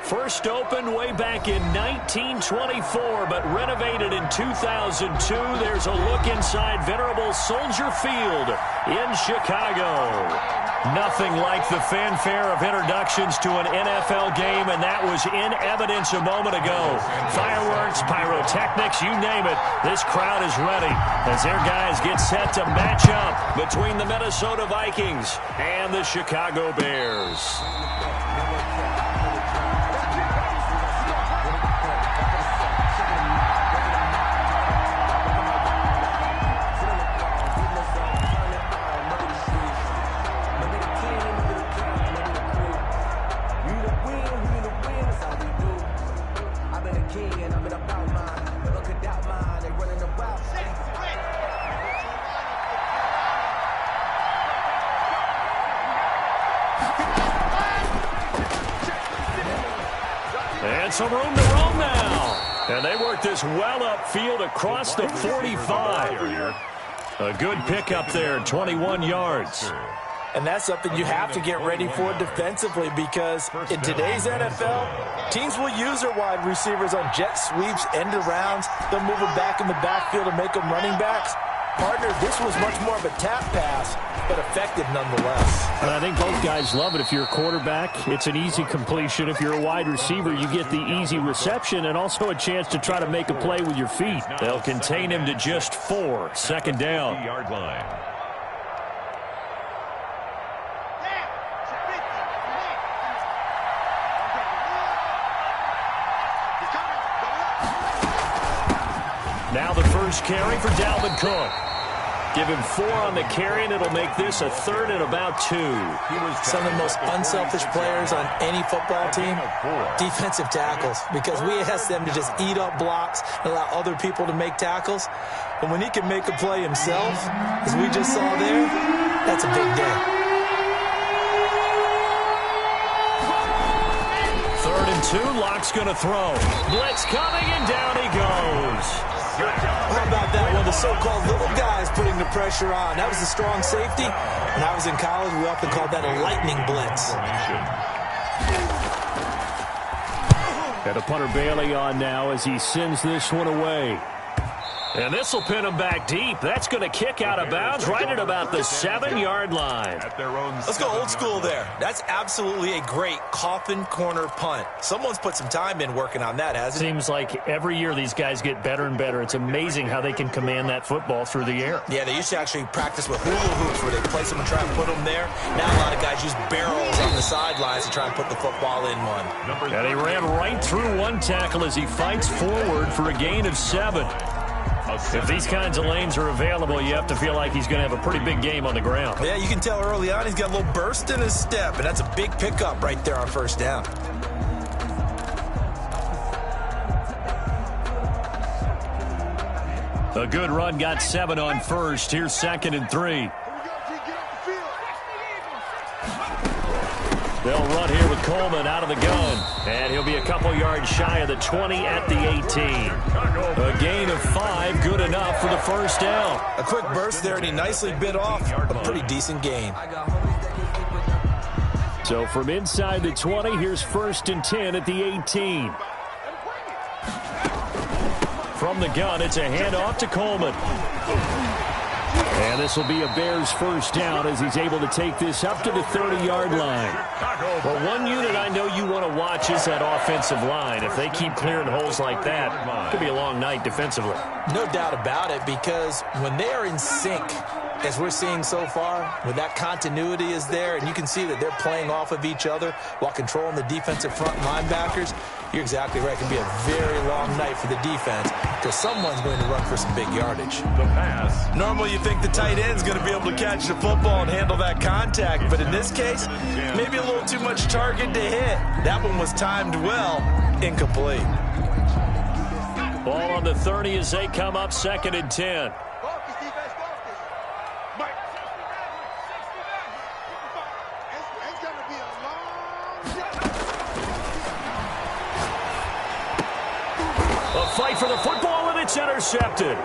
First opened way back in 1924, but renovated in 2002. There's a look inside venerable Soldier Field in Chicago. Nothing like the fanfare of introductions to an NFL game, and that was in evidence a moment ago. Fireworks, pyrotechnics, you name it. This crowd is ready as their guys get set to match up between the Minnesota Vikings and the Chicago Bears. And some room to roam now. And they work this well upfield across the 45. A good pickup there, 21 yards. And that's something you have to get ready for defensively, because in today's NFL, teams will use their wide receivers on jet sweeps, end arounds. They'll move them back in the backfield and make them running backs. Partner, this was much more of a tap pass, but effective nonetheless. And I think both guys love it. If you're a quarterback, it's an easy completion. If you're a wide receiver, you get the easy reception and also a chance to try to make a play with your feet. They'll contain him to just 4. Second down. Yard line. Now the first carry for Dalvin Cook. Give him 4 on the carry, and it'll make this a 3rd and about 2. Some of the most unselfish players on any football team, defensive tackles, because we ask them to just eat up blocks and allow other people to make tackles. But when he can make a play himself, as we just saw there, that's a big day. 3rd and 2, Locke's going to throw. Blitz coming, and down he goes. How about that one? The so-called little guys putting the pressure on. That was a strong safety. When I was in college, we often called that a lightning blitz. Got a punter Bailey on now as he sends this one away. And this will pin him back deep. That's going to kick out of bounds right at about the 7-yard line. Let's go old school there. That's absolutely a great coffin corner punt. Someone's put some time in working on that, hasn't it? Seems like every year these guys get better and better. It's amazing how they can command that football through the air. Yeah, they used to actually practice with hula hoops where they place them and try and put them there. Now a lot of guys use barrels on the sidelines to try and put the football in one. And he ran right through one tackle as he fights forward for a gain of 7. If these kinds of lanes are available, you have to feel like he's going to have a pretty big game on the ground. Yeah, you can tell early on he's got a little burst in his step, and that's a big pickup right there on first down. A good run got 7 on first. Here's 2nd and 3. They'll run here with Coleman out of the gun. And he'll be a couple yards shy of the 20 at the 18. A gain of 5, good enough for the first down. A quick burst there, and he nicely bit off a pretty decent gain. So from inside the 20, here's 1st and 10 at the 18. From the gun, it's a handoff to Coleman. And this will be a Bears first down as he's able to take this up to the 30-yard line. Well, one unit I know you want to watch is that offensive line. If they keep clearing holes like that, it could be a long night defensively. No doubt about it, because when they are in sync, as we're seeing so far, when that continuity is there, and you can see that they're playing off of each other while controlling the defensive front linebackers, you're exactly right. It can be a very long night for the defense because someone's going to run for some big yardage. The pass. Normally you think the tight end's going to be able to catch the football and handle that contact, but in this case, maybe a little too much target to hit. That one was timed well, incomplete. Ball on the 30 as they come up 2nd and 10. A fight for the football, and it's intercepted.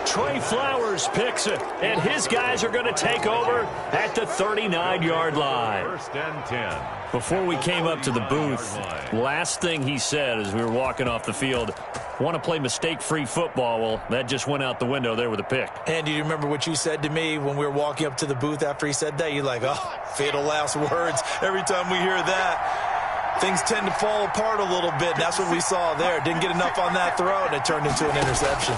Trey Flowers picks it, and his guys are going to take over at the 39-yard line. First and 10. Before we came up to the booth, last thing he said as we were walking off the field, want to play mistake-free football. Well, that just went out the window there with a pick. And do you remember what you said to me when we were walking up to the booth after he said that? You're like, oh, fatal last words. Every time we hear that, things tend to fall apart a little bit. That's what we saw there. Didn't get enough on that throw, and it turned into an interception.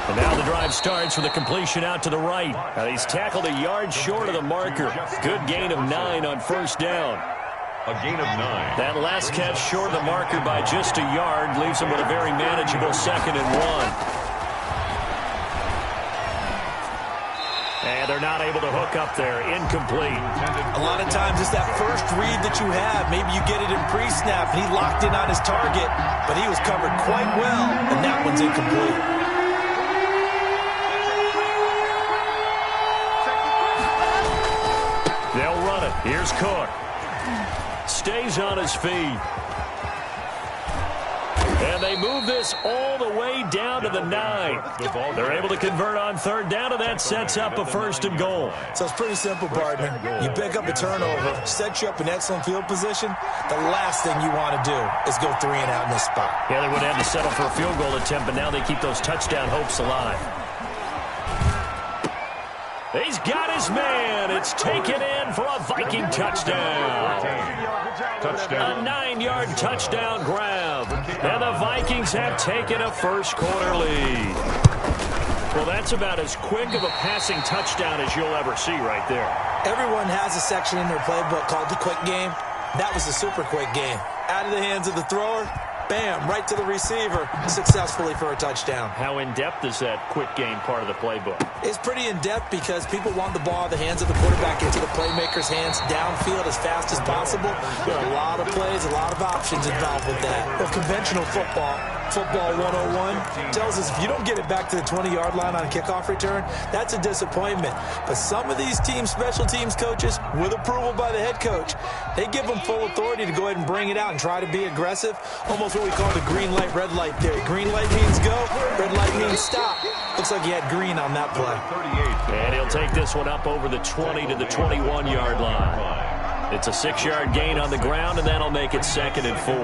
And now the drive starts with a completion out to the right. He's tackled a yard short of the marker. Good gain of 9 on first down. A gain of 9. That last catch short of the marker by just a yard leaves him with a very manageable 2nd and 1. And they're not able to hook up there. Incomplete. A lot of times it's that first read that you have. Maybe you get it in pre-snap, and he locked in on his target, but he was covered quite well, and that one's incomplete. They'll run it. Here's Cook. Stays on his feet. And they move this all the way down to the 9. They're able to convert on third down, and that sets up a 1st and goal. So it's pretty simple, partner. You pick up a turnover, set you up in excellent field position. The last thing you want to do is go 3 and out in this spot. Yeah, they would have to settle for a field goal attempt, but now they keep those touchdown hopes alive. He's got his man. It's taken in for a Viking touchdown. A 9-yard touchdown grab. And the Vikings have taken a first-quarter lead. Well, that's about as quick of a passing touchdown as you'll ever see right there. Everyone has a section in their playbook called the quick game. That was a super quick game. Out of the hands of the thrower, bam, right to the receiver, successfully for a touchdown. How in-depth is that quick game part of the playbook? It's pretty in-depth because people want the ball out of the hands of the quarterback into the playmaker's hands downfield as fast as possible. There are a lot of plays, a lot of options involved with that. But conventional football 101, tells us if you don't get it back to the 20-yard line on a kickoff return, that's a disappointment. But some of these special teams coaches, with approval by the head coach, they give them full authority to go ahead and bring it out and try to be aggressive, almost what we call the green light, red light theory. Green light means go, red light means stop. Looks like he had green on that play. And he'll take this one up over the 20 to the 21-yard line. It's a 6-yard gain on the ground, and that'll make it 2nd and 4.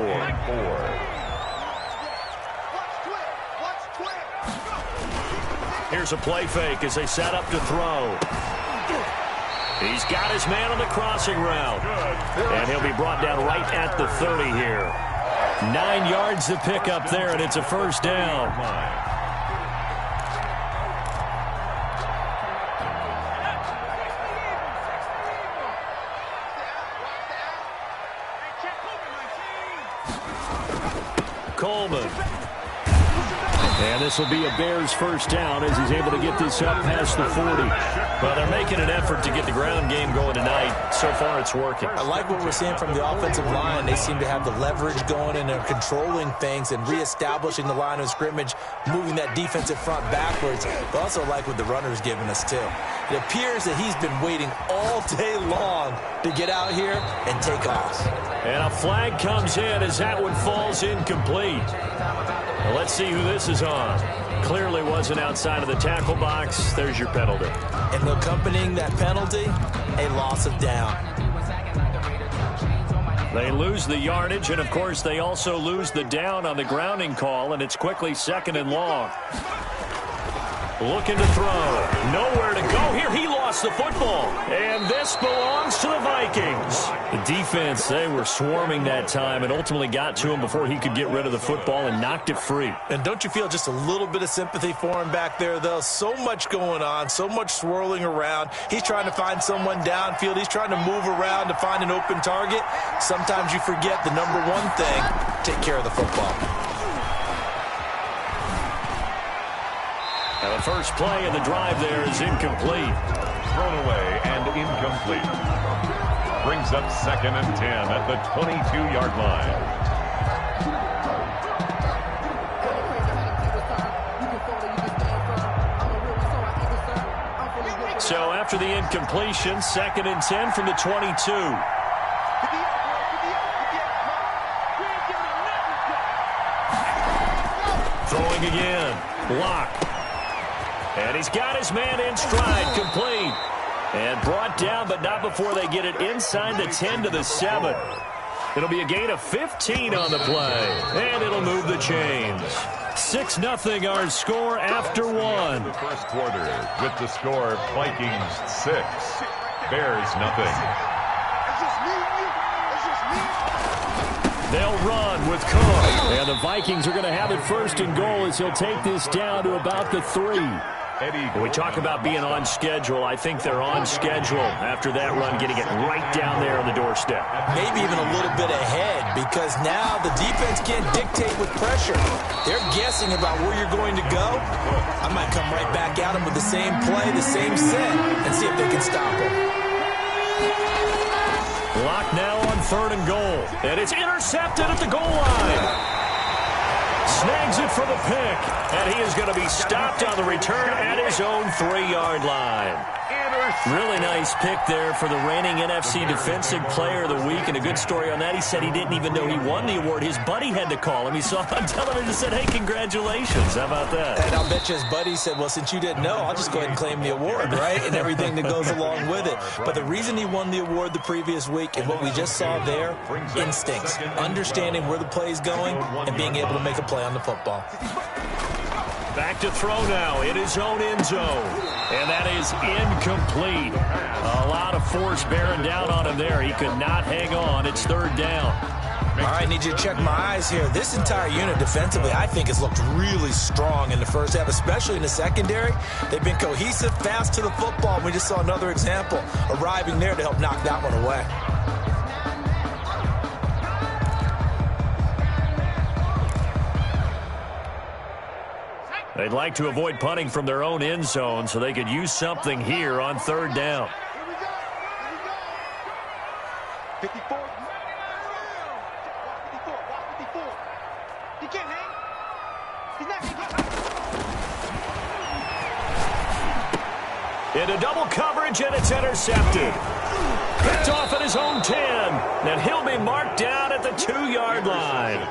Here's a play fake as they set up to throw. He's got his man on the crossing route. And he'll be brought down right at the 30 here. 9 yards to pick up there, and it's a first down. Coleman. And this will be a Bears first down as he's able to get this up past the 40. Well, they're making an effort to get the ground game going tonight. So far, it's working. I like what we're seeing from the offensive line. They seem to have the leverage going, and they're controlling things and reestablishing the line of scrimmage, moving that defensive front backwards. But also like what the runner's giving us, too. It appears that he's been waiting all day long to get out here and take off. And a flag comes in as that one falls incomplete. Well, let's see who this is on. Clearly wasn't outside of the tackle box. There's your penalty. And accompanying that penalty, a loss of down. They lose the yardage, and, of course, they also lose the down on the grounding call, and it's quickly 2nd and long. Looking to throw. Nowhere to go here. He lost the football. And this belongs to the Vikings. The defense, they were swarming that time and ultimately got to him before he could get rid of the football and knocked it free. And don't you feel just a little bit of sympathy for him back there, though? So much going on, so much swirling around. He's trying to find someone downfield. He's trying to move around to find an open target. Sometimes you forget the number one thing, take care of the football. Now the first play of the drive there is incomplete. Thrown away and incomplete. Brings up 2nd and 10 at the 22-yard line. So after the incompletion, 2nd and 10 from the 22. again. Block. And he's got his man in stride, complete. And brought down, but not before they get it inside the 10 to the 7. It'll be a gain of 15 on the play, and it'll move the chains. 6-0 our score after one. The first quarter with the score Vikings 6, Bears nothing. They'll run with Cook, and the Vikings are going to have it first and goal as he'll take this down to about the 3. When we talk about being on schedule, I think they're on schedule after that run, getting it right down there on the doorstep. Maybe even a little bit ahead, because now the defense can't dictate with pressure. They're guessing about where you're going to go. I might come right back at them with the same play, the same set, and see if they can stop them. Lock now on 3rd and goal, and it's intercepted at the goal line. Snags it for the pick, and he is going to be stopped on the return at his own 3-yard line. Really nice pick there for the reigning NFC Defensive Player of the Week, and a good story on that. He said he didn't even know he won the award. His buddy had to call him. He saw it on television and said, hey, congratulations. How about that? And I'll bet you his buddy said, well, since you didn't know, I'll just go ahead and claim the award, right? And everything that goes along with it. But the reason he won the award the previous week and what we just saw there, instincts, understanding where the play is going and being able to make a play on the football. Back to throw now in his own end zone. And that is incomplete. A lot of force bearing down on him there. He could not hang on. It's 3rd down. All right, I need you to check my eyes here. This entire unit defensively, I think, has looked really strong in the first half, especially in the secondary. They've been cohesive, fast to the football. We just saw another example arriving there to help knock that one away. They'd like to avoid punting from their own end zone so they could use something here on 3rd down. Here we go. 54. 54. He can't hang. He's not. Into double coverage, and it's intercepted. Picked off at his own 10. And he'll be marked down at the 2-yard line.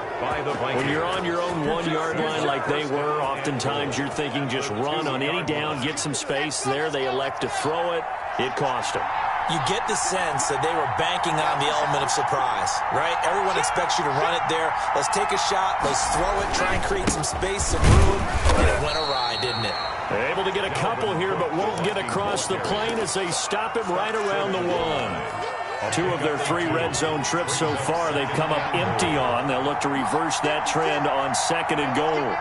When you're on your own 1-yard line like they were, oftentimes you're thinking just run on any down, get some space. There they elect to throw it. It cost them. You get the sense that they were banking on the element of surprise, right? Everyone expects you to run it there. Let's take a shot. Let's throw it, try and create some space, some room. And it went awry, didn't it? Able to get a couple here, but won't get across the plane as they stop him right around the 1. 2 of their 3 red zone trips so far they've come up empty on. They'll look to reverse that trend on 2nd and goal.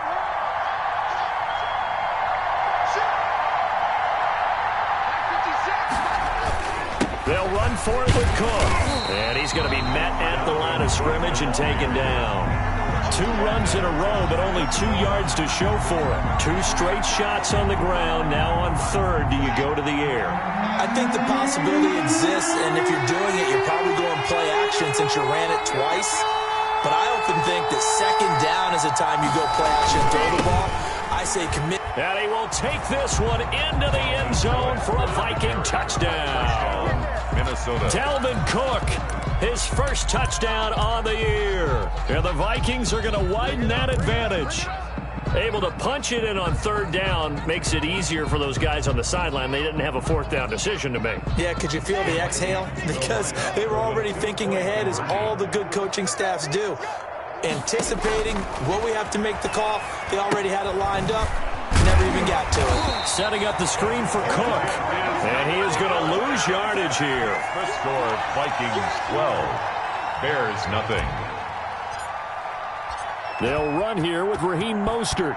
They'll run for it with Cook. And he's going to be met at the line of scrimmage and taken down. 2 runs in a row, but only 2 yards to show for it. 2 straight shots on the ground. Now on 3rd, do you go to the air? I think the possibility exists, and if you're doing it, you're probably going play action since you ran it twice. But I often think that 2nd down is the time you go play action and throw the ball. I say commit. And he will take this one into the end zone for a Viking touchdown. Minnesota. Dalvin Cook, his first touchdown on the year. And the Vikings are going to widen that advantage. Able to punch it in on 3rd down makes it easier for those guys on the sideline. They didn't have a 4th down decision to make. Yeah, could you feel the exhale? Because they were already thinking ahead, as all the good coaching staffs do. Anticipating what we have to make the call. They already had it lined up. Never even got to it. Setting up the screen for Cook. And he is going to lose yardage here. The score, Vikings 12, Bears nothing. They'll run here with Raheem Mostert.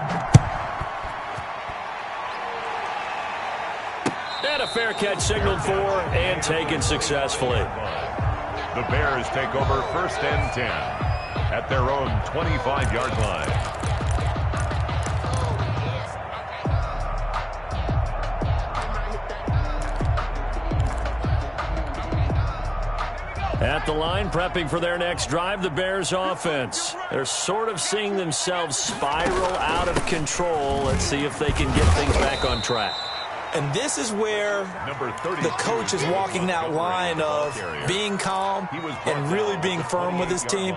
And a fair catch signaled for and taken successfully. The Bears take over 1st and 10 at their own 25-yard line. At the line, prepping for their next drive, the Bears offense. They're sort of seeing themselves spiral out of control. Let's see if they can get things back on track. And this is where the coach is walking that line of being calm and really being firm with his team.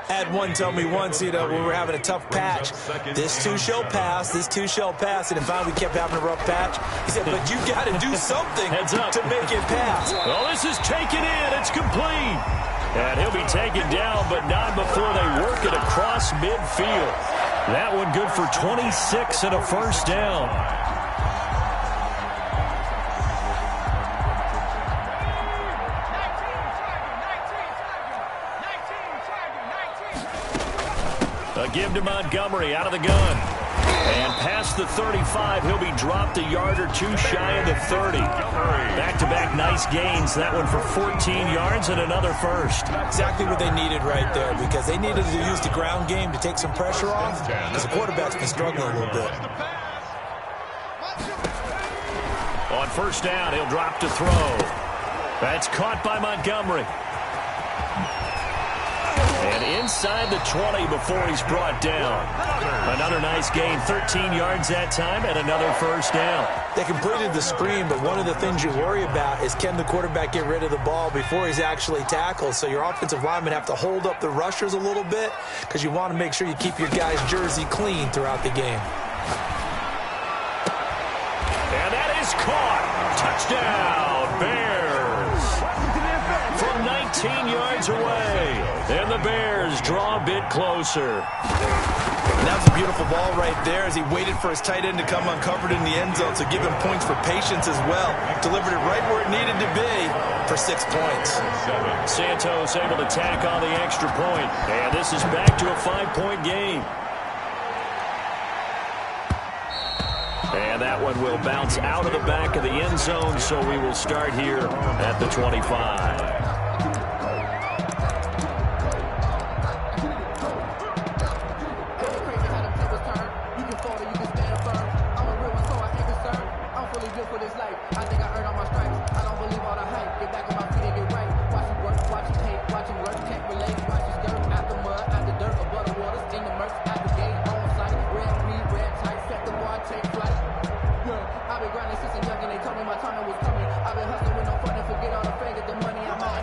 Had one tell me once, when we were having a tough patch, this too shall pass, this too shall pass, and finally we kept having a rough patch. He said, but you got to do something to make it pass. Well, this is taken in. It's complete. And he'll be taken down, but not before they work it across midfield. That one good for 26 and a first down. A give to Montgomery out of the gun. And past the 35, he'll be dropped a yard or two shy of the 30. Back-to-back nice gains. That one for 14 yards and another first. Exactly what they needed right there, because they needed to use the ground game to take some pressure off, because the quarterback's been struggling a little bit. On first down, he'll drop to throw. That's caught by Montgomery. And inside the 20 before he's brought down. Another nice gain, 13 yards that time, and another first down. They completed the screen, but one of the things you worry about is can the quarterback get rid of the ball before he's actually tackled. So your offensive linemen have to hold up the rushers a little bit because you want to make sure you keep your guy's jersey clean throughout the game. And that is caught. Touchdown, Bears. From 19 yards away. And the Bears draw a bit closer. And that was a beautiful ball right there as he waited for his tight end to come uncovered in the end zone. So give him points for patience as well. Delivered it right where it needed to be for 6 points. Santos able to tack on the extra point. And this is back to a 5-point game. And that one will bounce out of the back of the end zone, so we will start here at the 25.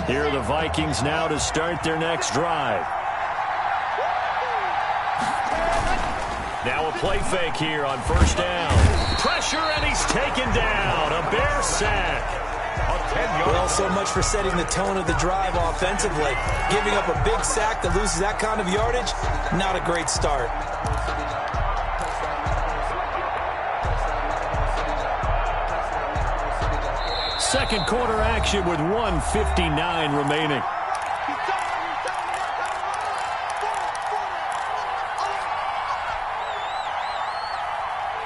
Here are the Vikings now to start their next drive. Now a play fake here on first down. Pressure, and he's taken down. A Bear sack. Well, so much for setting the tone of the drive offensively. Giving up a big sack that loses that kind of yardage, not a great start. Second quarter action with 1:59 remaining.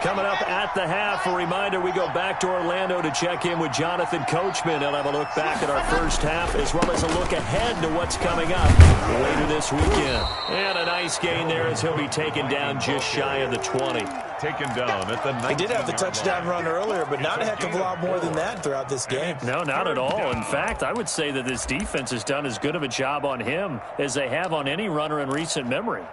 Coming up at the half, a reminder, we go back to Orlando to check in with Jonathan Coachman. He'll have a look back at our first half as well as a look ahead to what's coming up later this weekend. And a nice gain there as he'll be taken down just shy of the 20. Taken down at the 19. He did have the touchdown run earlier, but not a heck of a lot more than that throughout this game. No, not at all. In fact, I would say that this defense has done as good of a job on him as they have on any runner in recent memory.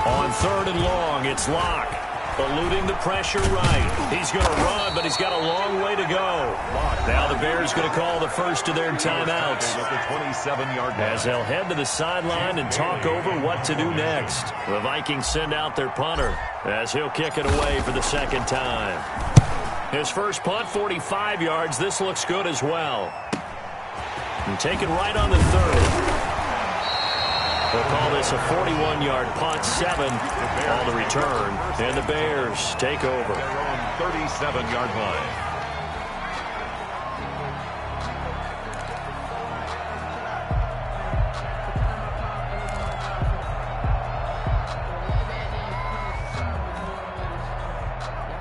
On third and long, it's Locke. Eluding the pressure right. He's going to run, but he's got a long way to go. Now the Bears going to call the first of their timeouts. At the 27-yard line. As they'll head to the sideline and talk over what to do next. The Vikings send out their punter as he'll kick it away for the second time. His first punt, 45 yards. This looks good as well. And taken right on the 30. We'll call this a 41-yard punt, 7 on the return. And the Bears take over. Their own 37-yard line.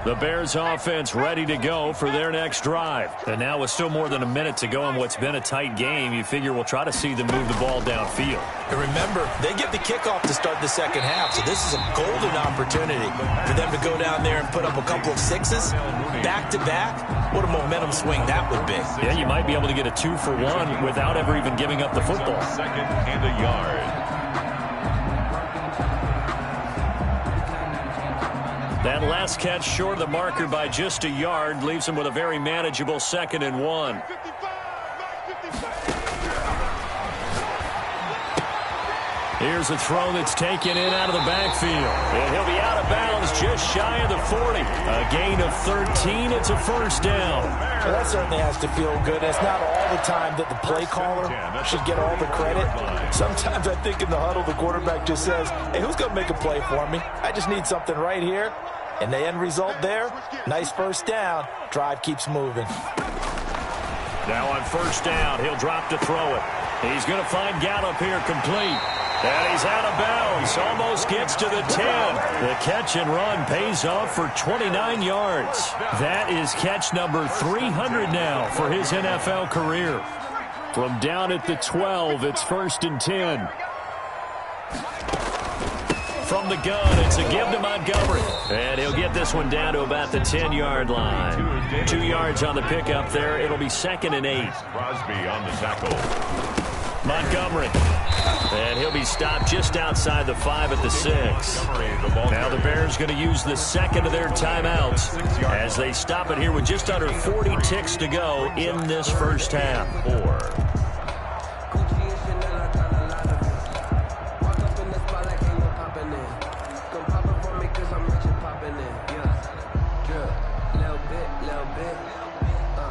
The Bears offense ready to go for their next drive. And now with still more than a minute to go in what's been a tight game, you figure we'll try to see them move the ball downfield. And remember, they get the kickoff to start the second half, so this is a golden opportunity for them to go down there and put up a couple of sixes back-to-back. What a momentum swing that would be. Yeah, you might be able to get a 2-for-1 without ever even giving up the football. Second and a yard. That last catch short of the marker by just a yard leaves him with a very manageable 2nd and 1. Here's a throw that's taken in out of the backfield. And he'll be out of bounds just shy of the 40. A gain of 13. It's a first down. Well, that certainly has to feel good. It's not all the time that the play caller should get all the credit. Sometimes I think in the huddle, the quarterback just says, hey, who's going to make a play for me? I just need something right here. And the end result there, nice first down. Drive keeps moving. Now on first down, he'll drop to throw it. He's going to find Gallup here complete. And he's out of bounds. Almost gets to the 10. The catch and run pays off for 29 yards. That is catch number 300 now for his NFL career. From down at the 12, it's 1st and 10. From the gun, it's a give to Montgomery. And he'll get this one down to about the 10-yard line. 2 yards on the pickup there. It'll be 2nd and 8. Crosby on the tackle. Montgomery. And he'll be stopped just outside the 5 at the 6. Now the Bears going to use the 2nd of their timeouts as they stop it here with just under 40 ticks to go in this first half. 4.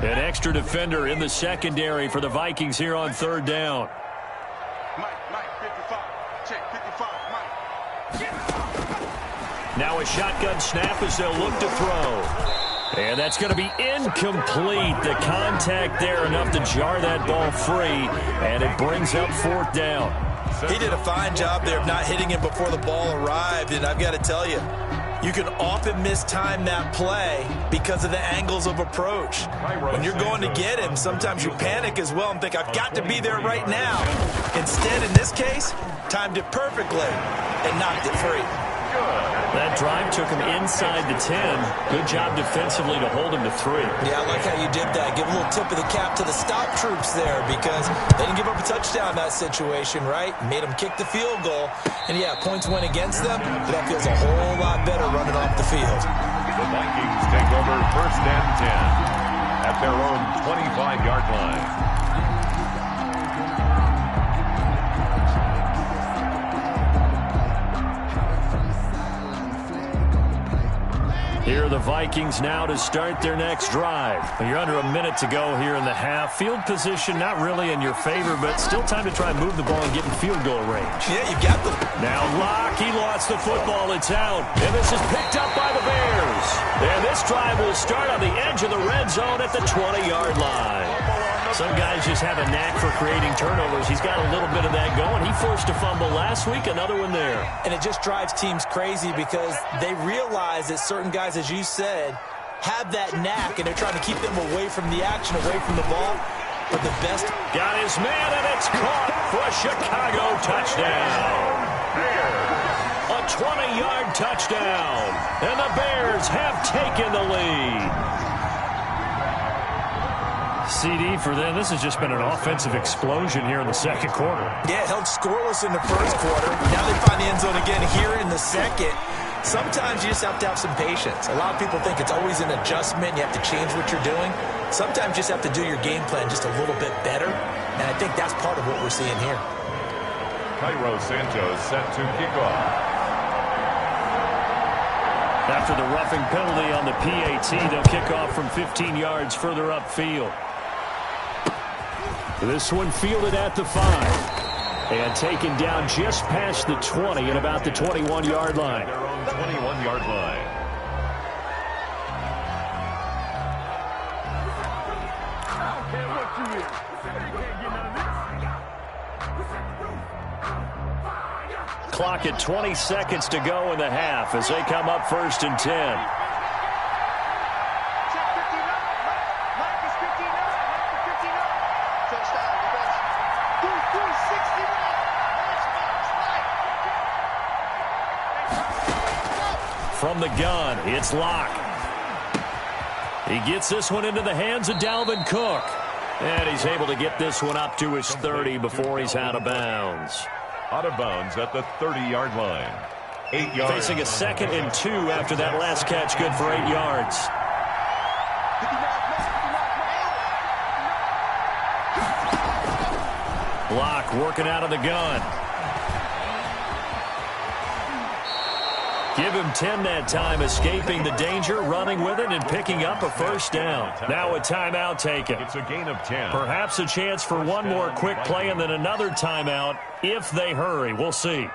An extra defender in the secondary for the Vikings here on 3rd down. Now a shotgun snap as they'll look to throw. And that's going to be incomplete. The contact there enough to jar that ball free. And it brings up 4th down. He did a fine job there of not hitting him before the ball arrived. And I've got to tell you, you can often mistime that play because of the angles of approach. When you're going to get him, sometimes you panic as well and think, I've got to be there right now. Instead, in this case, timed it perfectly and knocked it free. That drive took him inside the 10. Good job defensively to hold him to 3. Yeah, I like how you did that. Give a little tip of the cap to the stop troops there because they didn't give up a touchdown in that situation, right? Made them kick the field goal. And, yeah, points went against them, but that feels a whole lot better running off the field. The Vikings take over 1st and 10 at their own 25-yard line. Here are the Vikings now to start their next drive. You're under a minute to go here in the half. Field position not really in your favor, but still time to try and move the ball and get in field goal range. Yeah, you got them. Now Locke, he lost the football. It's out. And this is picked up by the Bears. And this drive will start on the edge of the red zone at the 20-yard line. Some guys just have a knack for creating turnovers. He's got a little bit of that going. He forced a fumble last week, another one there. And it just drives teams crazy because they realize that certain guys, as you said, have that knack, and they're trying to keep them away from the action, away from the ball. But the best... Got his man, and it's caught for a Chicago touchdown. A 20-yard touchdown. And the Bears have taken the lead. CD for them. This has just been an offensive explosion here in the 2nd quarter. Yeah, held scoreless in the 1st quarter. Now they find the end zone again here in the 2nd. Sometimes you just have to have some patience. A lot of people think it's always an adjustment. You have to change what you're doing. Sometimes you just have to do your game plan just a little bit better. And I think that's part of what we're seeing here. Cairo Santos set to kick off. After the roughing penalty on the PAT, they'll kick off from 15 yards further upfield. This one fielded at the 5 and taken down just past the 20 and about the 21-yard line. Their own 21-yard line. Clock at 20 seconds to go in the half as they come up 1st and 10. From the gun, it's Locke. He gets this one into the hands of Dalvin Cook. And he's able to get this one up to his 30 before he's out of bounds. Out of bounds at the 30-yard line. 8 yards. Facing a 2nd and 2 after that last catch, good for 8 yards. Block working out of the gun. Give him 10 that time, escaping the danger, running with it, and picking up a first down. Now a timeout taken. It's a gain of 10. Perhaps a chance for one more quick play and then another timeout if they hurry. We'll see.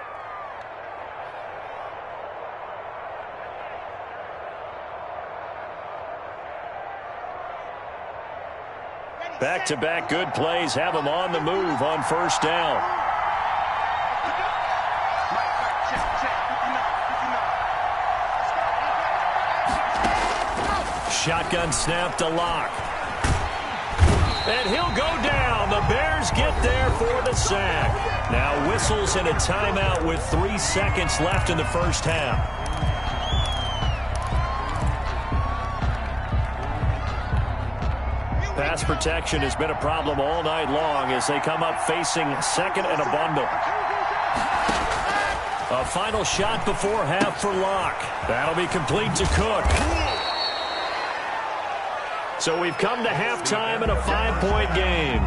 Back-to-back good plays have them on the move on first down. Shotgun snap to Locke. And he'll go down. The Bears get there for the sack. Now whistles and a timeout with 3 seconds left in the first half. Pass protection has been a problem all night long as they come up facing 2nd and a bundle. A final shot before half for Locke. That'll be complete to Cook. So we've come to halftime in a 5-point game.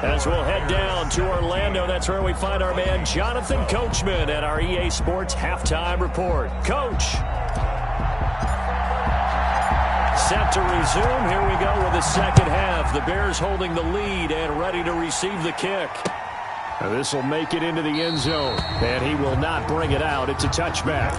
As we'll head down to Orlando, that's where we find our man Jonathan Coachman at our EA Sports Halftime Report. Coach. Set to resume. Here we go with the second half. The Bears holding the lead and ready to receive the kick. This will make it into the end zone. And he will not bring it out. It's a touchback.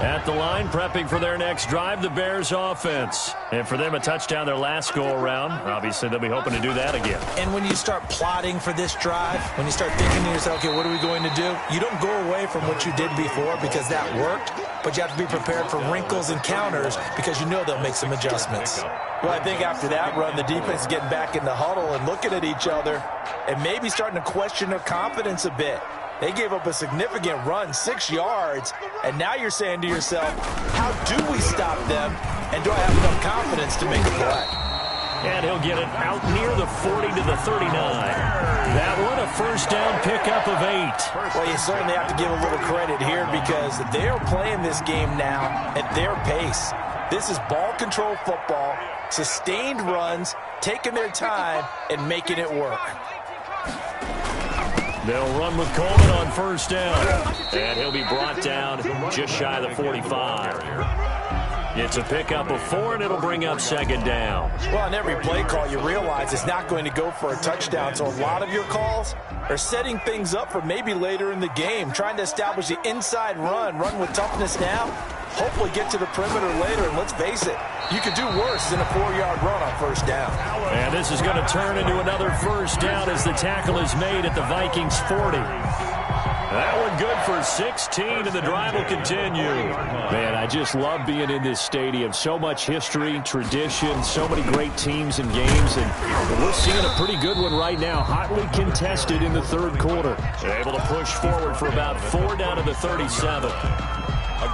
At the line, prepping for their next drive, the Bears offense. And for them, a touchdown their last go-around. Obviously, they'll be hoping to do that again. And when you start plotting for this drive, when you start thinking to yourself, okay, what are we going to do? You don't go away from what you did before because that worked, but you have to be prepared for wrinkles and counters because you know they'll make some adjustments. Well, I think after that run, the defense is getting back in the huddle and looking at each other and maybe starting to question their confidence a bit. They gave up a significant run, 6 yards, and now you're saying to yourself, how do we stop them, and do I have enough confidence to make a play? And he'll get it out near the 40 to the 39. That one, a first down pickup of 8. Well, you certainly have to give a little credit here because they're playing this game now at their pace. This is ball control football, sustained runs, taking their time, and making it work. They'll run with Coleman on first down. And he'll be brought down just shy of the 45. It's a pickup of 4, and it'll bring up second down. Well, on every play call, you realize it's not going to go for a touchdown. So a lot of your calls are setting things up for maybe later in the game, trying to establish the inside run with toughness now, hopefully get to the perimeter later. And let's face it, you could do worse than a 4-yard run on first down. And this is going to turn into another first down as the tackle is made at the Vikings 40. That one good for 16, and the drive will continue. Man, I just love being in this stadium. So much history, tradition, so many great teams and games, and we're seeing a pretty good one right now, hotly contested in the third quarter. They're able to push forward for about 4 down to the 37.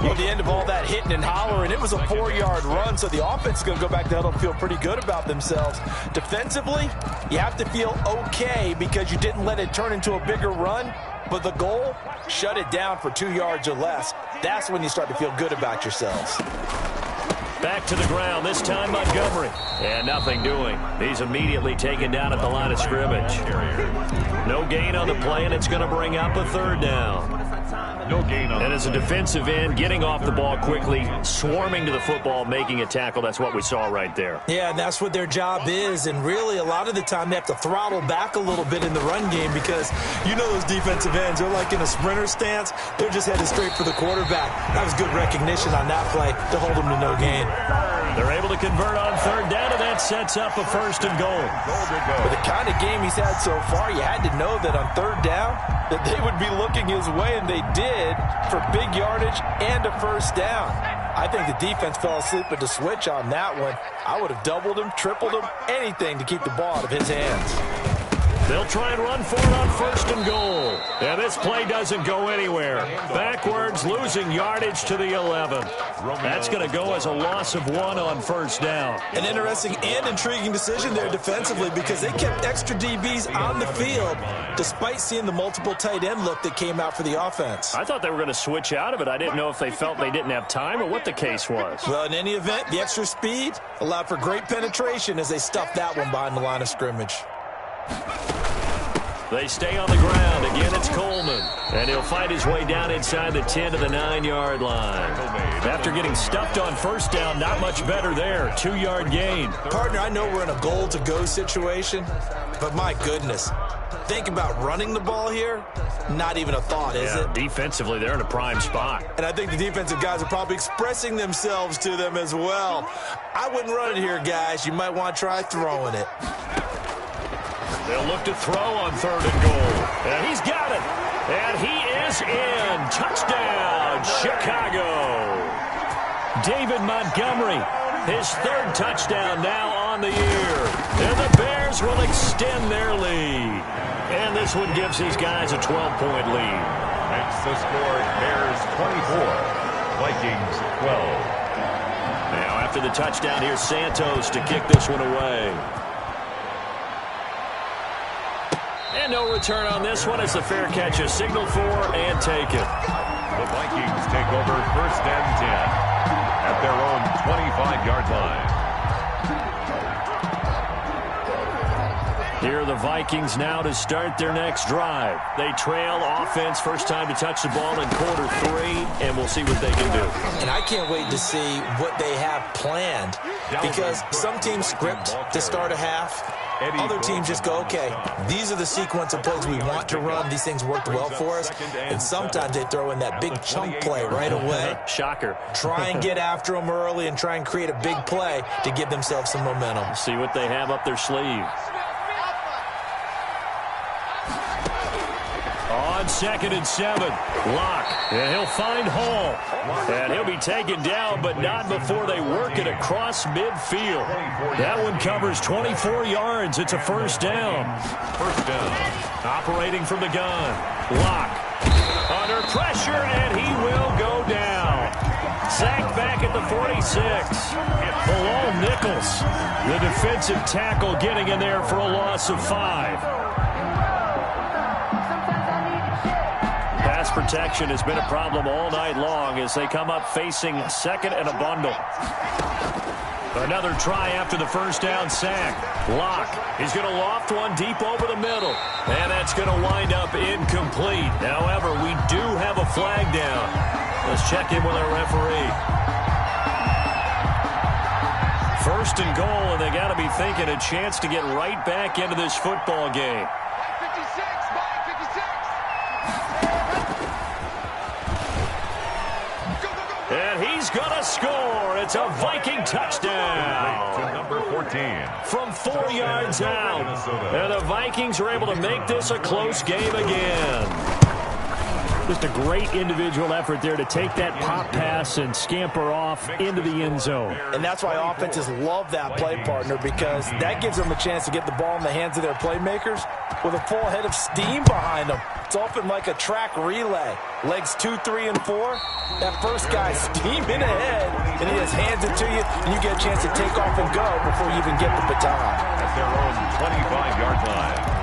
Well, the end of all that hitting and hollering, it was a 4-yard run, so the offense is going to go back to huddle and feel pretty good about themselves. Defensively, you have to feel okay because you didn't let it turn into a bigger run, but the goal, shut it down for 2 yards or less. That's when you start to feel good about yourselves. Back to the ground, this time Montgomery. And nothing doing. He's immediately taken down at the line of scrimmage. No gain on the play, and it's going to bring up a third down. No gain on. And as a defensive end, getting off the ball quickly, swarming to the football, making a tackle, that's what we saw right there. Yeah, and that's what their job is, and really a lot of the time they have to throttle back a little bit in the run game because you know those defensive ends, they're like in a sprinter stance. They're just headed straight for the quarterback. That was good recognition on that play to hold them to no gain. They're able to convert on third down, and that sets up a first and goal. With the kind of game he's had so far, you had to know that on third down that they would be looking his way, and they did for big yardage and a first down. I think the defense fell asleep at the switch on that one. I would have doubled him, tripled him, anything to keep the ball out of his hands. They'll try and run for it on 1st and goal. And this play doesn't go anywhere. Backwards, losing yardage to the 11. That's going to go as a loss of 1 on 1st down. An interesting and intriguing decision there defensively because they kept extra DBs on the field despite seeing the multiple tight end look that came out for the offense. I thought they were going to switch out of it. I didn't know if they felt they didn't have time or what the case was. Well, in any event, the extra speed allowed for great penetration as they stuffed that one behind the line of scrimmage. They stay on the ground. Again, it's Coleman. And he'll find his way down inside the 10 to the 9-yard line. After getting stuffed on 1st down, not much better there. 2-yard gain. Partner, I know we're in a goal-to-go situation, but my goodness. Think about running the ball here. Not even a thought, is it? Defensively, they're in a prime spot. And I think the defensive guys are probably expressing themselves to them as well. I wouldn't run it here, guys. You might want to try throwing it. They'll look to throw on 3rd and goal. And he's got it. And he is in. Touchdown, Chicago. David Montgomery, his 3rd touchdown now on the year. And the Bears will extend their lead. And this one gives these guys a 12-point lead. Makes the score Bears 24, Vikings 12. Now after the touchdown, here's Santos to kick this one away. And no return on this one as the fair catch is signaled for and taken. The Vikings take over 1st and 10 at their own 25-yard line. Here are the Vikings now to start their next drive. They trail offense, first time to touch the ball in quarter 3, and we'll see what they can do. And I can't wait to see what they have planned because some teams script to start a half. Other teams just go, okay, these are the sequence of plays we want to run. These things worked well for us. And sometimes they throw in that big chunk play right away. Shocker. Try and get after them early and try and create a big play to give themselves some momentum. See what they have up their sleeve. On 2nd and 7, Locke, and he'll find Hall. And he'll be taken down, but not before they work it across midfield. That one covers 24 yards. It's a 1st down. 1st down. Operating from the gun. Locke under pressure, and he will go down. Sacked back at the 46. Below Nichols. The defensive tackle getting in there for a loss of 5. Pass protection has been a problem all night long as they come up facing 2nd and a bundle. Another try after the 1st down sack. Locke, he's going to loft one deep over the middle. And that's going to wind up incomplete. However, we do have a flag down. Let's check in with our referee. 1st and goal, and they got to be thinking a chance to get right back into this football game. And he's going to score. It's a Viking touchdown. To number 14. From 4 yards out. And the Vikings are able to make this a close game again. Just a great individual effort there to take that pop pass and scamper off into the end zone. And that's why offenses love that play, partner, because that gives them a chance to get the ball in the hands of their playmakers with a full head of steam behind them. It's often like a track relay. Legs 2, 3, and 4. That first guy's steaming ahead, and he just hands it to you, and you get a chance to take off and go before you even get the baton. At their own 25-yard line.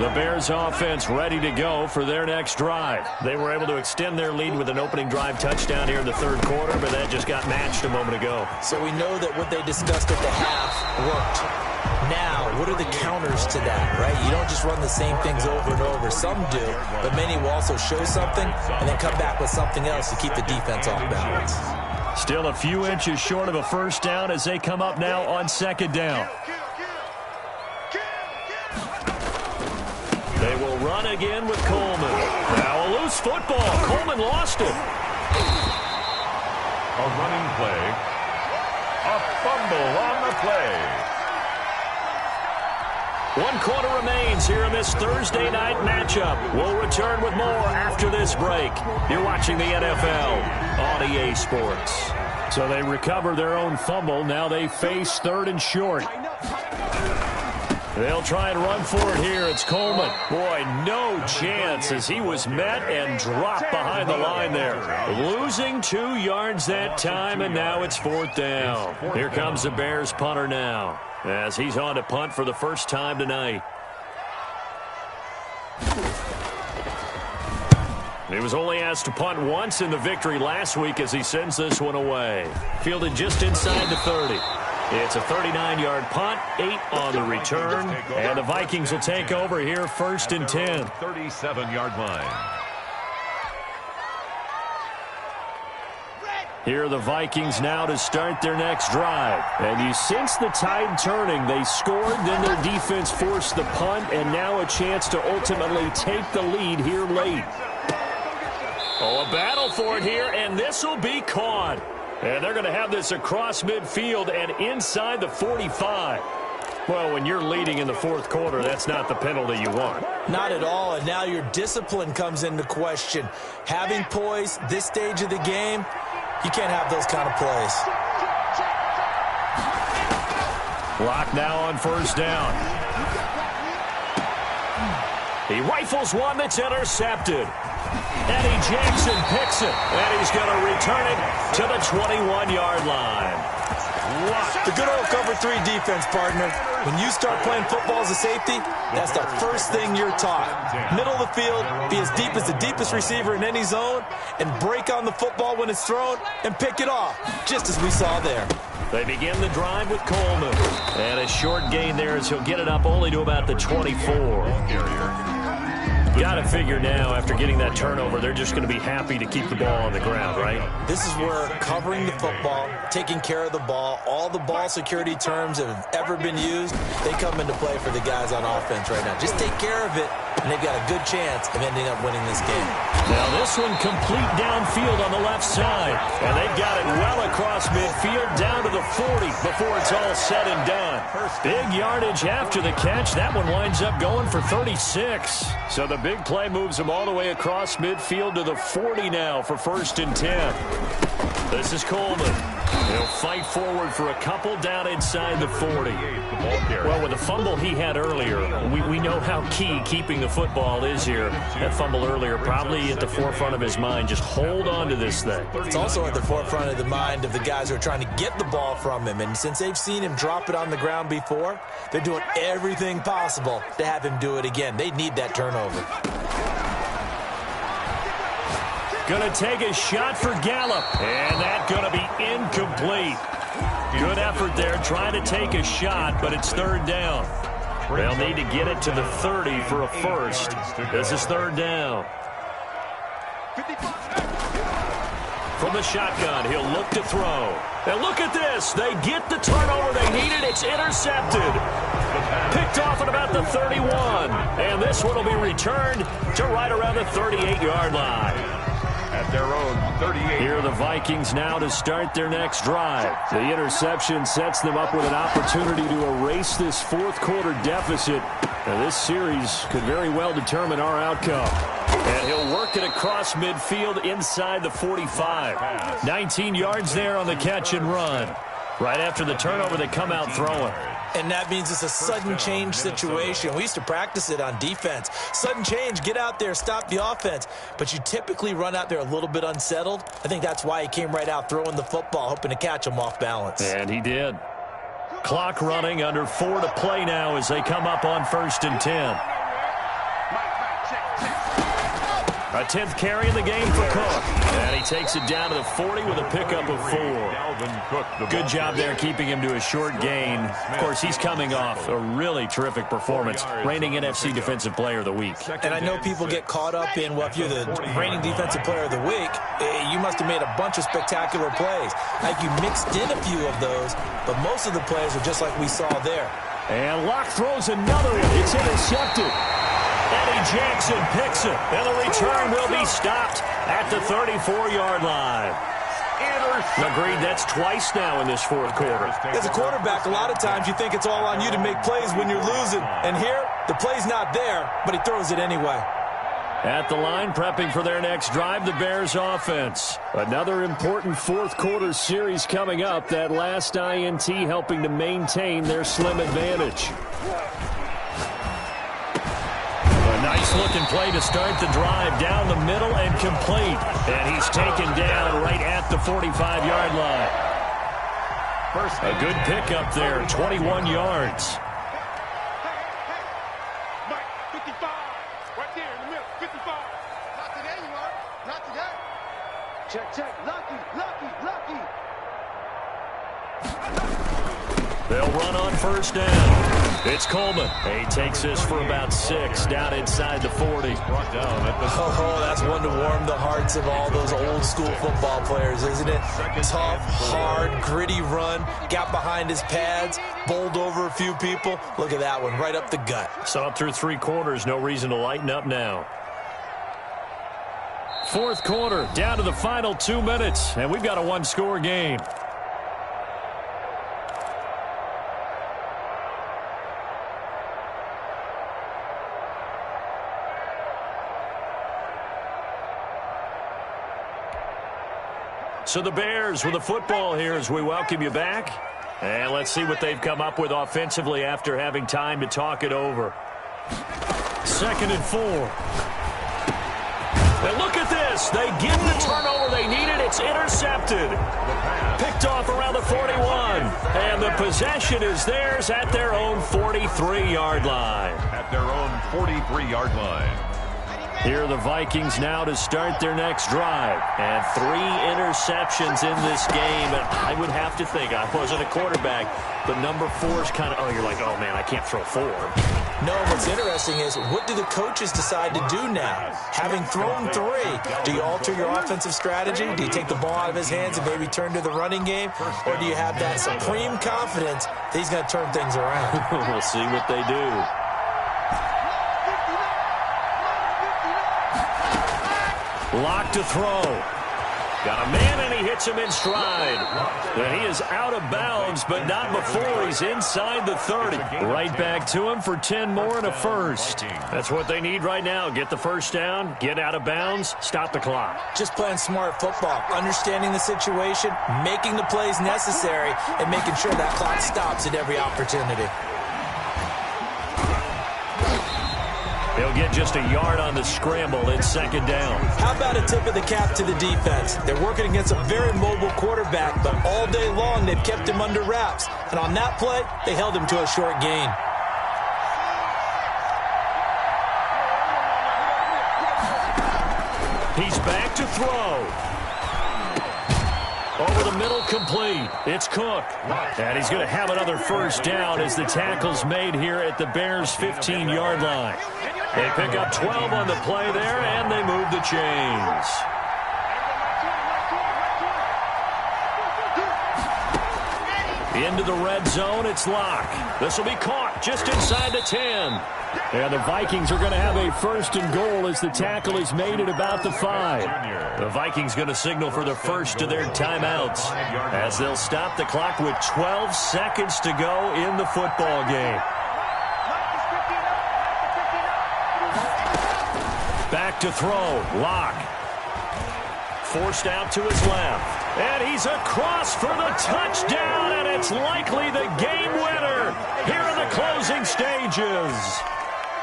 The Bears offense ready to go for their next drive. They were able to extend their lead with an opening drive touchdown here in the 3rd quarter, but that just got matched a moment ago. So we know that what they discussed at the half worked. Now, what are the counters to that, right? You don't just run the same things over and over. Some do, but many will also show something and then come back with something else to keep the defense off balance. Still a few inches short of a 1st down as they come up now on 2nd down. They will run again with Coleman. Now a loose football. Coleman lost it. A running play. A fumble on the play. 1 quarter remains here in this Thursday night matchup. We'll return with more after this break. You're watching the NFL on EA Sports. So they recover their own fumble. Now they face 3rd and short. They'll try and run for it here. It's Coleman. Boy, no chance as he was met and dropped behind the line there. Losing 2 yards that time, and now it's 4th down. Here comes the Bears punter now as he's on to punt for the first time tonight. He was only asked to punt once in the victory last week as he sends this one away. Fielded just inside the 30. It's a 39-yard punt, 8 on the return, and the Vikings will take over here 1st and 10. 37-yard line. Here are the Vikings now to start their next drive. And you sense the tide turning. They scored, then their defense forced the punt, and now a chance to ultimately take the lead here late. Oh, a battle for it here, and this will be caught. And they're going to have this across midfield and inside the 45. Well, when you're leading in the 4th quarter, that's not the penalty you want. Not at all, and now your discipline comes into question. Having poise this stage of the game, you can't have those kind of plays. Lock now on 1st down. He rifles one that's intercepted. Eddie Jackson picks it, and he's going to return it to the 21-yard line. The good old cover 3 defense, partner. When you start playing football as a safety, that's the first thing you're taught. Middle of the field, be as deep as the deepest receiver in any zone, and break on the football when it's thrown and pick it off, just as we saw there. They begin the drive with Coleman. And a short gain there as he'll get it up only to about the 24. Got to figure now, after getting that turnover, they're just going to be happy to keep the ball on the ground, right? This is where covering the football, taking care of the ball, all the ball security terms that have ever been used, they come into play for the guys on offense right now. Just take care of it, and they've got a good chance of ending up winning this game. Now this one complete downfield on the left side, and they've got it well across midfield down to the 40 before it's all said and done. Big yardage after the catch. That one winds up going for 36. So the big play moves him all the way across midfield to the 40 now for 1st and 10. This is Coleman. He'll fight forward for a couple down inside the 40. Well, with the fumble he had earlier, we know how key keeping the football is here. That fumble earlier probably at the forefront of his mind. Just hold on to this thing. It's also at the forefront of the mind of the guys who are trying to get the ball from him. And since they've seen him drop it on the ground before, they're doing everything possible to have him do it again. They need that turnover. Going to take a shot for Gallup, and that's going to be incomplete. Good effort there trying to take a shot, but it's 3rd down. They'll need to get it to the 30 for a first. This is 3rd down. From the shotgun, he'll look to throw. And look at this. They get the turnover they needed. It's intercepted. Picked off at about the 31. And this one will be returned to right around the 38-yard line. At their own 38. Here are the Vikings now to start their next drive. The interception sets them up with an opportunity to erase this 4th quarter deficit. Now, this series could very well determine our outcome. And he'll work it across midfield inside the 45. 19 yards there on the catch and run. Right after the turnover, they come out throwing. And that means it's a sudden change situation. We used to practice it on defense. Sudden change, get out there, stop the offense. But you typically run out there a little bit unsettled. I think that's why he came right out throwing the football, hoping to catch him off balance. And he did. Clock running, under 4 to play now as they come up on 1st and 10. A 10th carry in the game for Cook. And he takes it down to the 40 with a pickup of 4. Good job there keeping him to a short gain. Of course, he's coming off a really terrific performance, reigning NFC Defensive Player of the Week. And I know people get caught up in, well, if you're the reigning Defensive Player of the Week, you must have made a bunch of spectacular plays. Like you mixed in a few of those, but most of the plays are just like we saw there. And Locke throws another one. It's intercepted. Eddie Jackson picks it, and the return will be stopped at the 34-yard line. Agreed, that's twice now in this 4th quarter. As a quarterback, a lot of times you think it's all on you to make plays when you're losing. And here, the play's not there, but he throws it anyway. At the line, prepping for their next drive, the Bears offense. Another important fourth-quarter series coming up. That last INT helping to maintain their slim advantage. A nice-looking play to start the drive down the middle and complete. And he's taken down right at the 45-yard line. A good pickup there, 21 yards. Check. Lucky. They'll run on first down. It's Coleman. He takes this for about 6 down inside the 40. Oh, that's one to warm the hearts of all those old-school football players, isn't it? Tough, hard, gritty run. Got behind his pads, bowled over a few people. Look at that one, right up the gut. So up through 3 quarters, no reason to lighten up now. Fourth quarter, down to the final 2 minutes, and we've got a one-score game. So the Bears with the football here as we welcome you back. And let's see what they've come up with offensively after having time to talk it over. 2nd and 4. And look at this. They get the turnover they needed. It's intercepted. Picked off around the 41. And the possession is theirs at their own 43-yard line. At their own 43-yard line. Here are the Vikings now to start their next drive. And 3 interceptions in this game. And I would have to think, I wasn't a quarterback, but number 4 is kind of, you're like, oh, man, I can't throw 4. No, what's interesting is what do the coaches decide to do now? Having thrown 3, do you alter your offensive strategy? Do you take the ball out of his hands and maybe turn to the running game? Or do you have that supreme confidence that he's going to turn things around? We'll see what they do. Lock to throw. Got a man, and he hits him in stride. And he is out of bounds, but not before he's inside the 30. Right back to him for 10 more and a first. That's what they need right now. Get the first down, get out of bounds, stop the clock. Just playing smart football, understanding the situation, making the plays necessary, and making sure that clock stops at every opportunity. They'll get just a yard on the scramble in 2nd down. How about a tip of the cap to the defense? They're working against a very mobile quarterback, but all day long they've kept him under wraps. And on that play, they held him to a short gain. He's back to throw. Over the middle, complete. It's Cook. And he's going to have another first down as the tackle's made here at the Bears' 15-yard line. They pick up 12 on the play there, and they move the chains. Into the red zone, it's Locke. This will be caught just inside the 10. And the Vikings are going to have a 1st and goal as the tackle is made at about the 5. The Vikings going to signal for the first of their timeouts as they'll stop the clock with 12 seconds to go in the football game. Back to throw, Locke. Forced out to his left. And he's across for the touchdown, and it's likely the game winner here in the closing stages.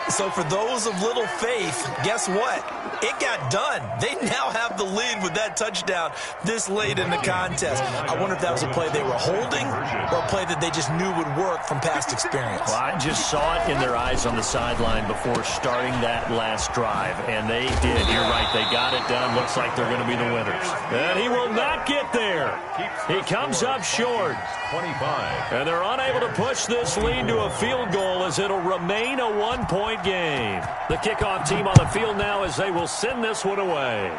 So for those of little faith, guess what? It got done. They now have the lead with that touchdown this late in the contest. I wonder if that was a play they were holding or a play that they just knew would work from past experience. Well, I just saw it in their eyes on the sideline before starting that last drive, and they did. You're right. They got it done. Looks like they're going to be the winners. And he will not get there. He comes up short. 25. And they're unable to push this lead to a field goal as it'll remain a one-point game. The kickoff team on the field now as they will send this one away.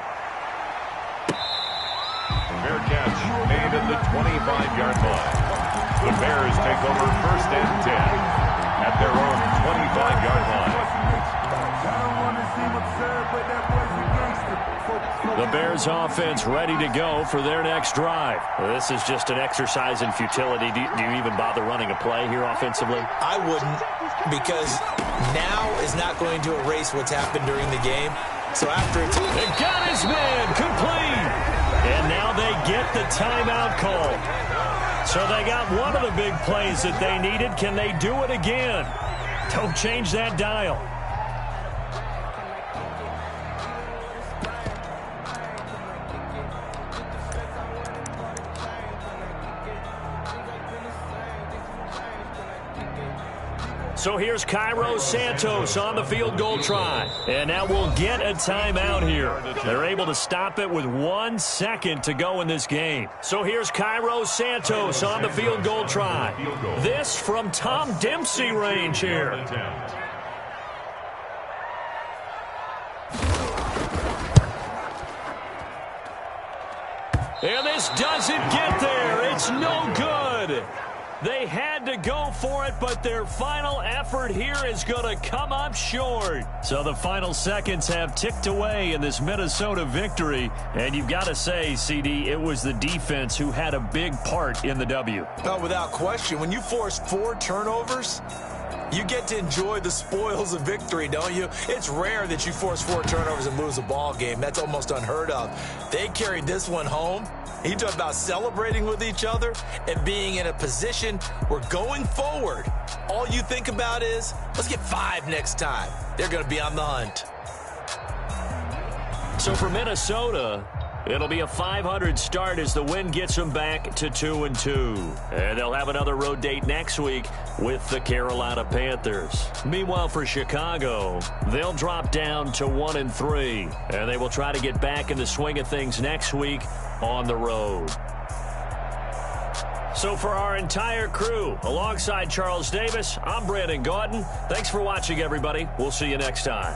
Fair catch made at the 25-yard line. The Bears take over 1st and 10 at their own 25-yard line. The Bears offense ready to go for their next drive. This is just an exercise in futility. Do you even bother running a play here offensively? I wouldn't, because now is not going to erase what's happened during the game. So after it's... They got his man, complete. And now they get the timeout call. So they got one of the big plays that they needed. Can they do it again? Don't change that dial. So here's Cairo Santos on the field goal try. And now we'll get a timeout here. They're able to stop it with 1 second to go in this game. So here's Cairo Santos on the field goal try. This from Tom Dempsey range here. And this doesn't get there. It's no good. They had to go for it, but their final effort here is going to come up short. So the final seconds have ticked away in this Minnesota victory. And you've got to say, CD, it was the defense who had a big part in the W. Oh, without question. When you force 4 turnovers, you get to enjoy the spoils of victory, don't you? It's rare that you force 4 turnovers and lose a ball game. That's almost unheard of. They carried this one home. You talk about celebrating with each other and being in a position where going forward, all you think about is, let's get 5 next time. They're going to be on the hunt. So for Minnesota, it'll be a 500 start as the win gets them back to 2-2. And they'll have another road date next week with the Carolina Panthers. Meanwhile, for Chicago, they'll drop down to 1-3. And they will try to get back in the swing of things next week on the road. So for our entire crew, alongside Charles Davis, I'm Brandon Gaudin. Thanks for watching, everybody. We'll see you next time.